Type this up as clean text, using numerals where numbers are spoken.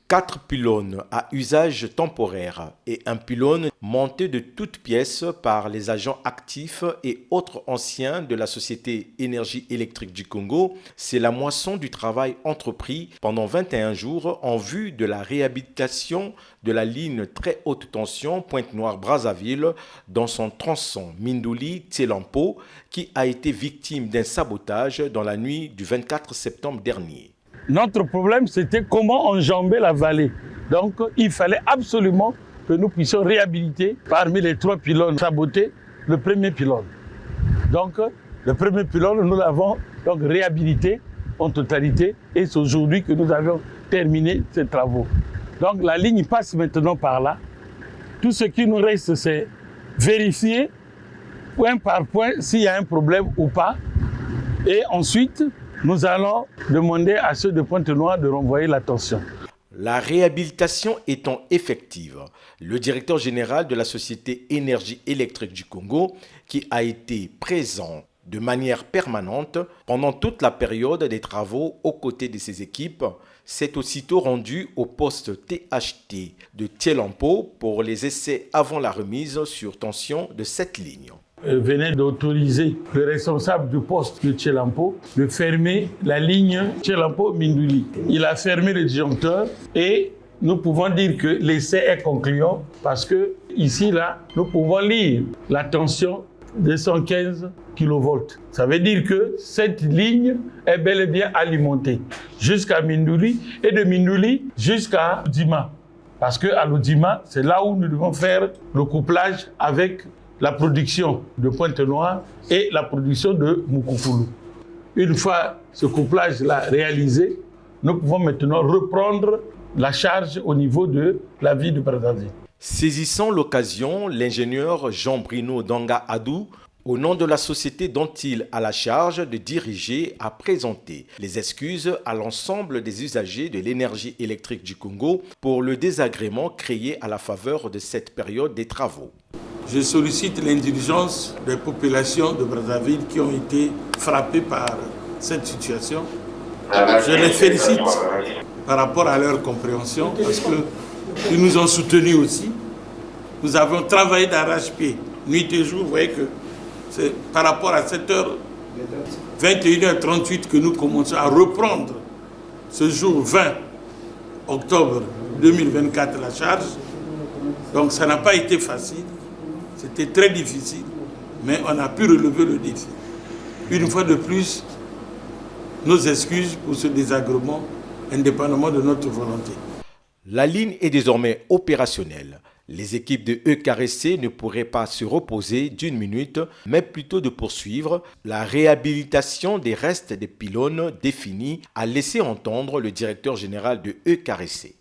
4 pylônes à usage temporaire et un pylône monté de toutes pièces par les agents actifs et autres anciens de la Société Énergie électrique du Congo, c'est la moisson du travail entrepris pendant 21 jours en vue de la réhabilitation de la ligne très haute tension Pointe-Noire-Brazzaville dans son tronçon Mindouli-Tselampo qui a été victime d'un sabotage dans la nuit du 24 septembre dernier. Notre problème, c'était comment enjamber la vallée. Donc, il fallait absolument que nous puissions réhabiliter parmi les 3 pylônes sabotés, le premier pylône. Donc, le premier pylône, nous l'avons donc réhabilité en totalité et c'est aujourd'hui que nous avons terminé ces travaux. Donc, la ligne passe maintenant par là. Tout ce qui nous reste, c'est vérifier point par point s'il y a un problème ou pas. Et ensuite, nous allons demander à ceux de Pointe-Noire de renvoyer la tension. La réhabilitation étant effective, le directeur général de la Société Énergie électrique du Congo, qui a été présent de manière permanente pendant toute la période des travaux aux côtés de ses équipes, s'est aussitôt rendu au poste THT de Tselampo pour les essais avant la remise sur tension de cette ligne. Venait d'autoriser le responsable du poste de Tselampo de fermer la ligne Tselampo-Mindouli. Il a fermé le disjoncteur et nous pouvons dire que l'essai est concluant parce que ici, là, nous pouvons lire la tension de 115 kV. Ça veut dire que cette ligne est bel et bien alimentée jusqu'à Mindouli et de Mindouli jusqu'à Dima. Parce qu'à l'Odima, c'est là où nous devons faire le couplage avec la production de Pointe-Noire et la production de Mukufulu. Une fois ce couplage-là réalisé, nous pouvons maintenant reprendre la charge au niveau de la ville de Brazzaville. Saisissant l'occasion, l'ingénieur Jean-Bruno Danga Adou, au nom de la société dont il a la charge de diriger, a présenté les excuses à l'ensemble des usagers de l'énergie électrique du Congo pour le désagrément créé à la faveur de cette période des travaux. Je sollicite l'indulgence des populations de Brazzaville qui ont été frappées par cette situation. Je les félicite par rapport à leur compréhension parce qu'ils nous ont soutenus aussi. Nous avons travaillé d'arrache-pied, nuit et jour. Vous voyez que c'est par rapport à cette heure, 21h38, que nous commençons à reprendre ce jour 20 octobre 2024 la charge. Donc ça n'a pas été facile. C'était très difficile, mais on a pu relever le défi. Une fois de plus, nos excuses pour ce désagrément, indépendamment de notre volonté. La ligne est désormais opérationnelle. Les équipes de EKRC ne pourraient pas se reposer d'une minute, mais plutôt de poursuivre la réhabilitation des restes des pylônes définis, a laissé entendre le directeur général de EKRC.